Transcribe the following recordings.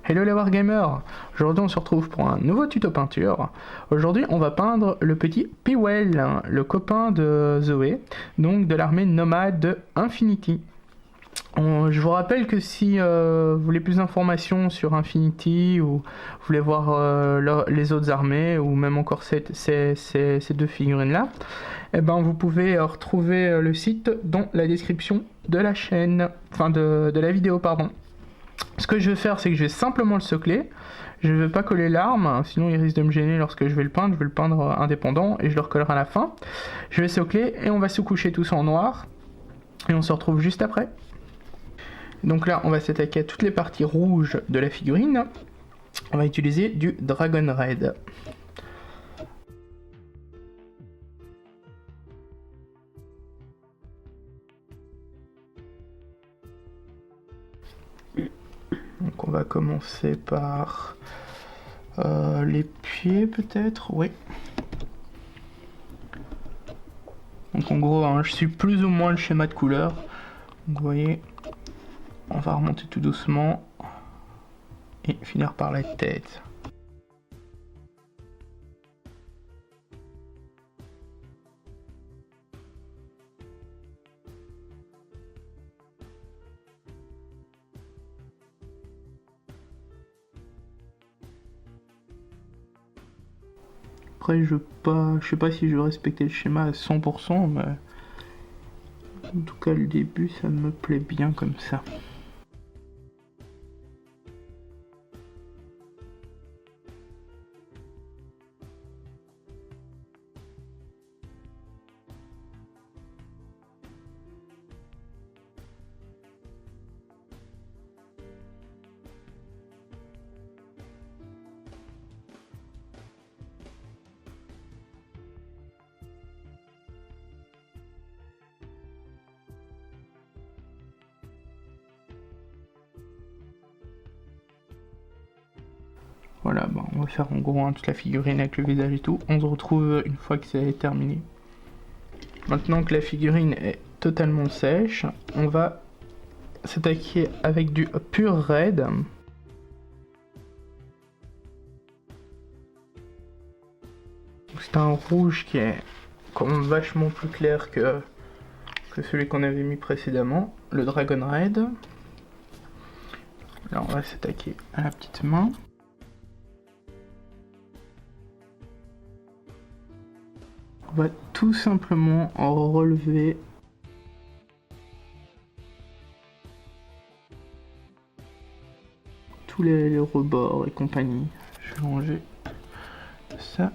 Hello les Wargamers. Aujourd'hui on se retrouve pour un nouveau tuto peinture. Aujourd'hui on va peindre le petit Pewell, le copain de Zoé, donc de l'armée nomade de Infinity. Je vous rappelle que si vous voulez plus d'informations sur Infinity ou vous voulez voir les autres armées ou même encore ces deux figurines là, eh ben vous pouvez retrouver le site dans la description de la chaîne, enfin de la vidéo pardon. Ce que je vais faire, c'est que je vais simplement le socler. Je ne vais pas coller l'arme, sinon il risque de me gêner lorsque je vais le peindre. Je vais le peindre indépendant et je le recollerai à la fin. Je vais socler et on va sous-coucher tout ça en noir. Et on se retrouve juste après. Donc là, on va s'attaquer à toutes les parties rouges de la figurine. On va utiliser du Dragon Red. Donc on va commencer par les pieds peut-être, oui. Donc en gros, hein, je suis plus ou moins le schéma de couleur. Donc vous voyez, on va remonter tout doucement et finir par la tête. Après, je sais pas si je vais respecter le schéma à 100%, mais en tout cas, le début, ça me plaît bien comme ça. Voilà, bah, on va faire en gros toute la figurine avec le visage et tout. On se retrouve une fois que c'est terminé. Maintenant que la figurine est totalement sèche, on va s'attaquer avec du pur red. C'est un rouge qui est quand même vachement plus clair que celui qu'on avait mis précédemment, le Dragon Red. Là on va s'attaquer à la petite main. On va tout simplement relever tous les rebords et compagnie. Je vais ranger ça.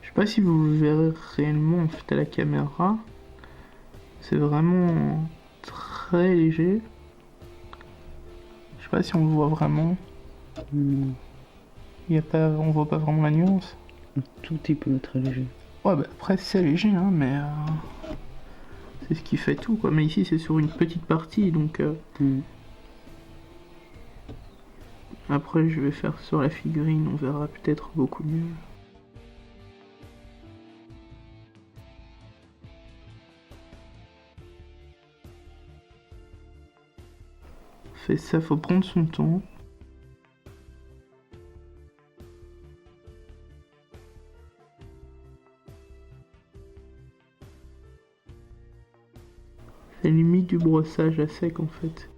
Je sais pas si vous le verrez réellement en fait à la caméra. C'est vraiment très léger. Je sais pas si on le voit vraiment. On voit pas vraiment la nuance. Un tout petit peu très léger. Ouais, bah après c'est léger, hein, mais c'est ce qui fait tout, quoi. Mais ici c'est sur une petite partie, donc après je vais faire sur la figurine, on verra peut-être beaucoup mieux. Fait ça, faut prendre son temps. C'est limite du brossage à sec en fait.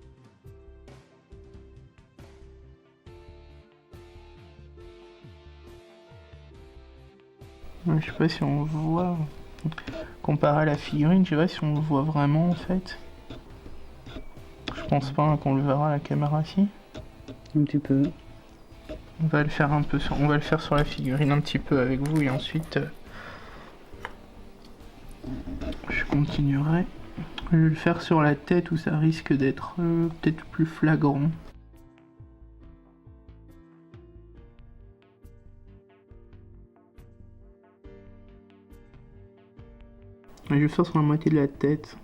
Ouais, je sais pas si on voit. Comparé à la figurine, je sais pas si on le voit vraiment en fait. Je pense pas qu'on le verra à la caméra si. Un petit peu. On va le faire un peu on va le faire sur la figurine un petit peu avec vous et ensuite je continuerai. Je vais le faire sur la tête où ça risque d'être peut-être plus flagrant. Je vais le faire sur la moitié de la tête.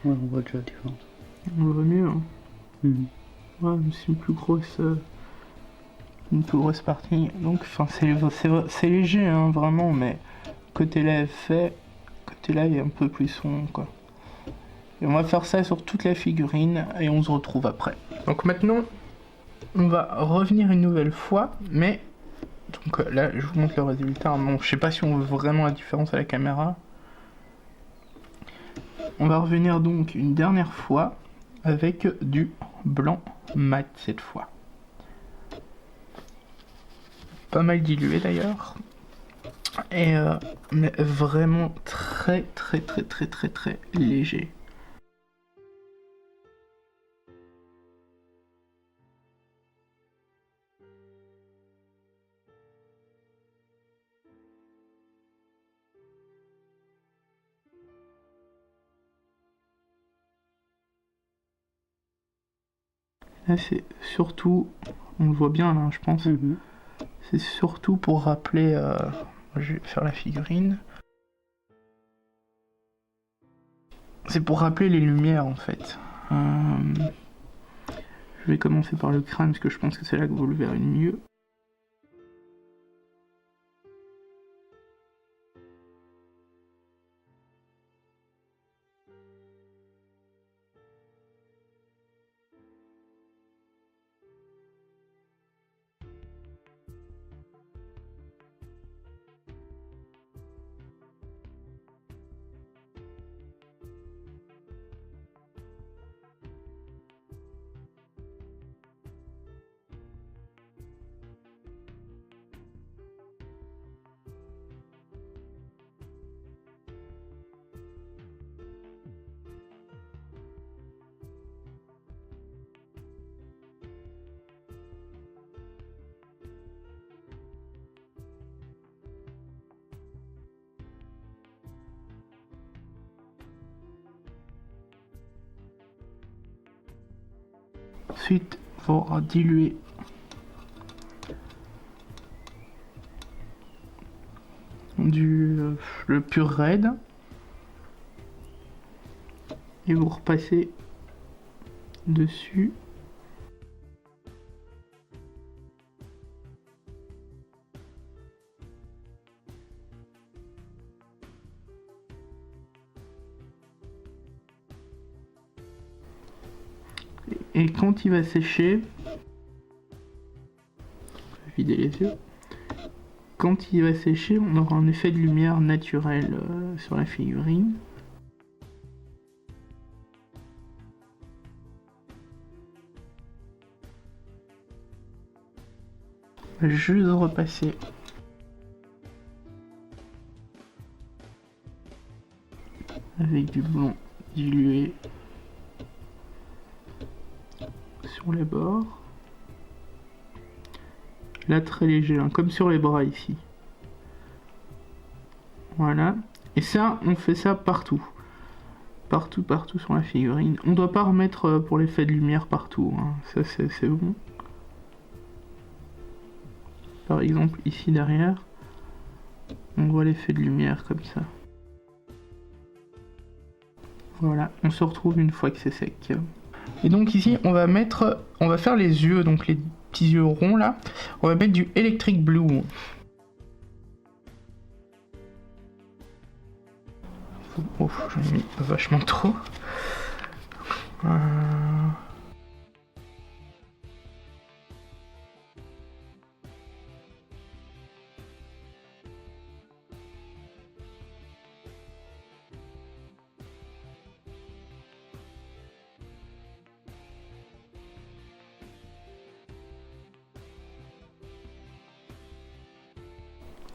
Ouais, on voit déjà la différence. On le voit mieux, hein. Mhm. Ouais, mais c'est une plus grosse partie. Donc, enfin, c'est léger, hein, vraiment, mais côté là est fait, côté là est un peu plus sombre, quoi. Et on va faire ça sur toute la figurine et on se retrouve après. Donc maintenant, on va revenir une nouvelle fois, mais donc là, je vous montre le résultat. Bon, je sais pas si on voit vraiment la différence à la caméra. On va revenir donc une dernière fois avec du blanc mat cette fois. Pas mal dilué d'ailleurs. Et mais vraiment très léger. Là c'est surtout, on le voit bien là je pense, Mhm. c'est surtout pour rappeler, je vais faire la figurine. C'est pour rappeler les lumières en fait. Je vais commencer par le crâne parce que je pense que c'est là que vous le verrez mieux. Ensuite, il faudra diluer le pur red et vous repassez dessus. Et quand il va sécher, vider les yeux. Quand il va sécher, on aura un effet de lumière naturel sur la figurine. Juste repasser avec du blanc dilué sur les bords. Là très léger, hein, comme sur les bras ici. Voilà. Et ça, on fait ça partout. Partout sur la figurine. On doit pas remettre pour l'effet de lumière partout, hein. Ça c'est bon. Par exemple ici derrière, on voit l'effet de lumière comme ça. Voilà, on se retrouve une fois que c'est sec. Et donc ici, on va faire les yeux, donc les petits yeux ronds là. On va mettre du Electric Blue. Oh, j'en ai mis vachement trop.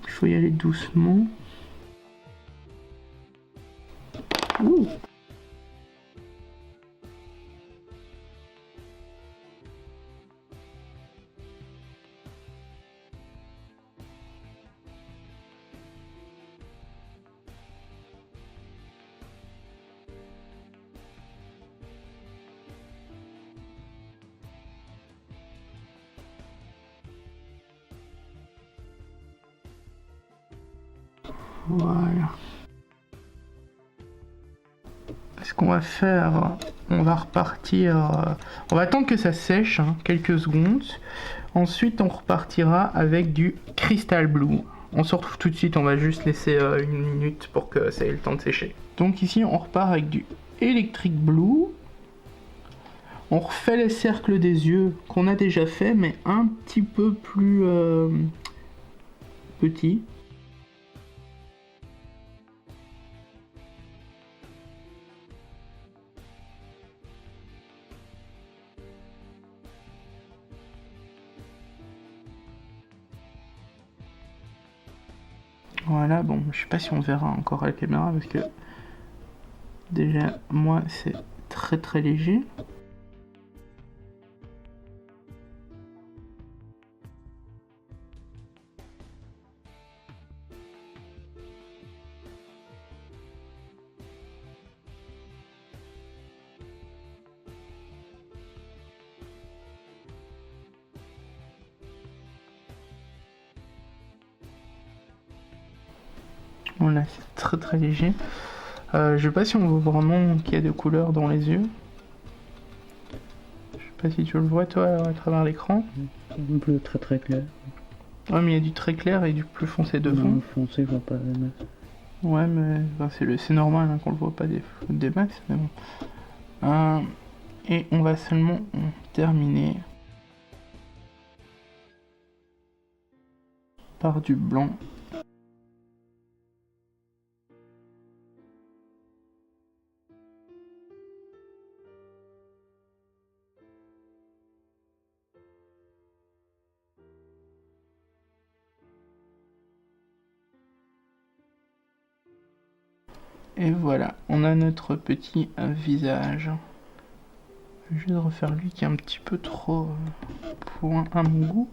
Il faut y aller doucement. Ouh. Voilà. ce qu'on va faire, on va repartir, on va attendre que ça sèche, hein, quelques secondes. Ensuite, on repartira avec du Crystal Blue. On se retrouve tout de suite, on va juste laisser une minute pour que ça ait le temps de sécher. Donc ici, on repart avec du Electric Blue. On refait les cercles des yeux qu'on a déjà fait, mais un petit peu plus petit. Voilà, bon, je sais pas si on verra encore à la caméra parce que déjà, moi, c'est très très léger. Voilà, c'est très très léger. Je sais pas si on voit vraiment qu'il y a de couleurs dans les yeux. Je sais pas si tu le vois toi à travers l'écran. Un bleu très très clair. Ouais, mais il y a du très clair et du plus foncé devant. Non, foncé, je vois pas les masses. Ouais, mais enfin, c'est normal hein, qu'on le voit pas des masses, mais bon. Et on va seulement terminer par du blanc. Et voilà, on a notre petit visage. Je vais juste refaire lui qui est un petit peu trop point à mon goût.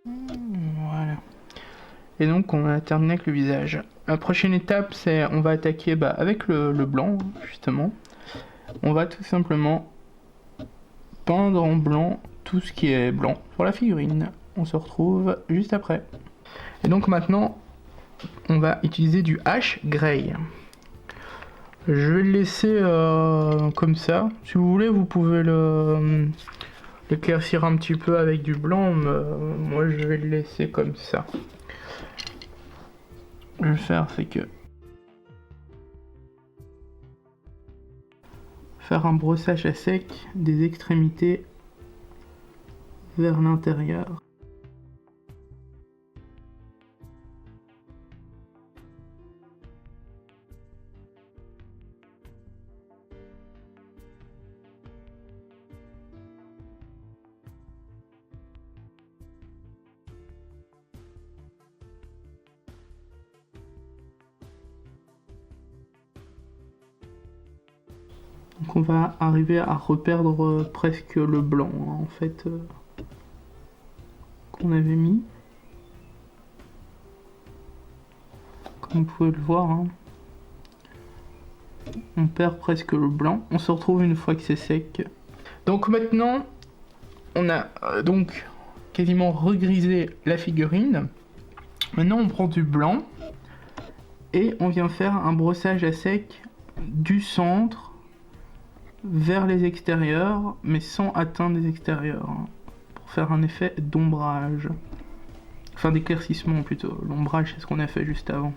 Voilà. Et donc on a terminé avec le visage. La prochaine étape c'est on va attaquer avec le blanc justement. On va tout simplement peindre en blanc tout ce qui est blanc sur la figurine. On se retrouve juste après. Et donc maintenant on va utiliser du Ash Grey. Je vais le laisser comme ça. Si vous voulez vous pouvez l'éclaircir un petit peu avec du blanc, mais moi je vais le laisser comme ça. Je vais faire c'est que faire un brossage à sec des extrémités vers l'intérieur. Donc on va arriver à reperdre presque le blanc hein, en fait qu'on avait mis. Comme vous pouvez le voir, hein. On perd presque le blanc. On se retrouve une fois que c'est sec. Donc maintenant, on a donc quasiment regrisé la figurine. Maintenant on prend du blanc et on vient faire un brossage à sec du centre vers les extérieurs, mais sans atteindre les extérieurs, hein, pour faire un effet d'ombrage. Enfin d'éclaircissement plutôt. L'ombrage c'est ce qu'on a fait juste avant.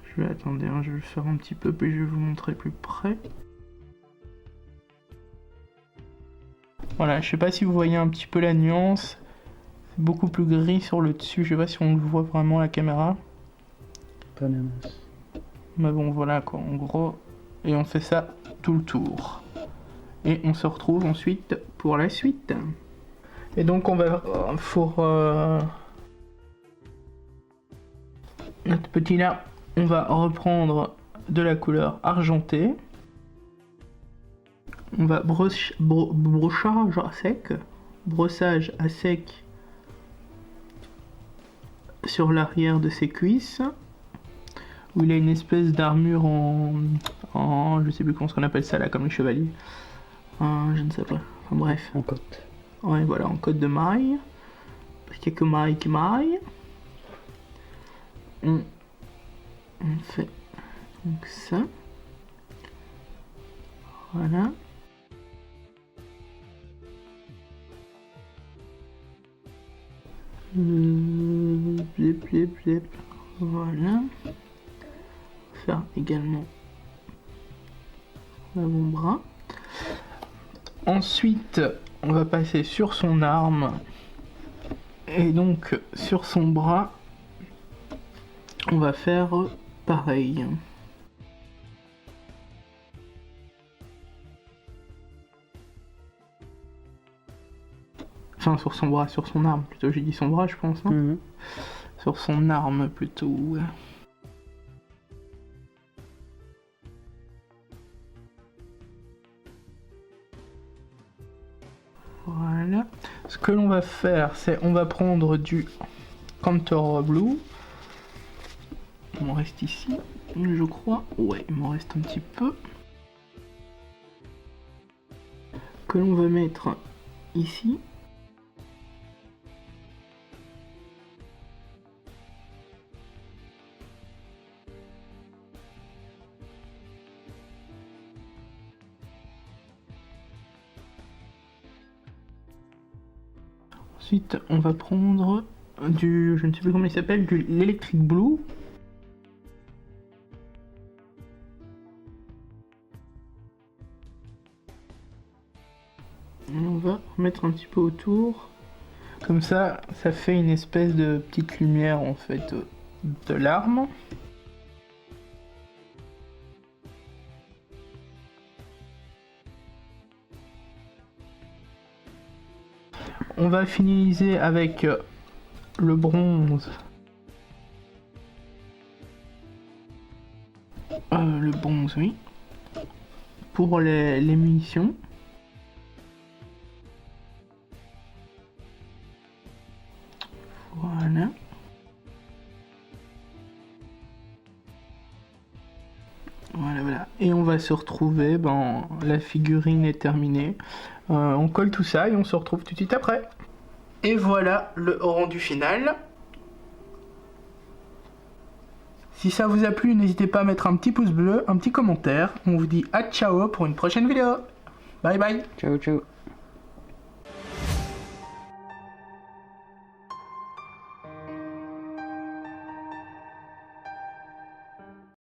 Je vais attendre, hein, je vais le faire un petit peu, puis je vais vous montrer plus près. Voilà, je sais pas si vous voyez un petit peu la nuance. C'est beaucoup plus gris sur le dessus, je sais pas si on le voit vraiment à la caméra. Pas la masse. Mais bon, voilà quoi, en gros. Et on fait ça tout le tour. Et on se retrouve ensuite pour la suite. Et donc on va pour notre petit là, on va reprendre de la couleur argentée. On va brossage à sec sur l'arrière de ses cuisses, où il a une espèce d'armure en je sais plus comment on appelle ça là, comme les chevaliers. Je ne sais pas. Enfin bref. En côte. Ouais, voilà, en côte de maille. Parce qu'il n'y a que maille qui maille. On fait donc ça. Voilà. Blip, blip, blip. Voilà. Faire également l'avant-bras. Ensuite, on va passer sur son arme. Et donc, sur son bras, on va faire pareil. Enfin, sur son bras, sur son arme, plutôt. J'ai dit son bras, je pense, non Sur son arme, plutôt. Voilà. Ce que l'on va faire, c'est on va prendre du Contour Blue. Il m'en reste ici, je crois. Ouais, il m'en reste un petit peu. Que l'on va mettre ici. Ensuite, on va prendre du, je ne sais plus comment il s'appelle, du l'Electric Blue. Et on va mettre un petit peu autour. Comme ça, ça fait une espèce de petite lumière en fait de l'arme. On va finaliser avec le bronze. Le bronze, oui. Pour les munitions. Voilà. Voilà, voilà. Et on va se retrouver, la figurine est terminée. On colle tout ça et on se retrouve tout de suite après. Et voilà le rendu final. Si ça vous a plu, n'hésitez pas à mettre un petit pouce bleu, un petit commentaire. On vous dit à ciao pour une prochaine vidéo. Bye bye. Ciao, ciao.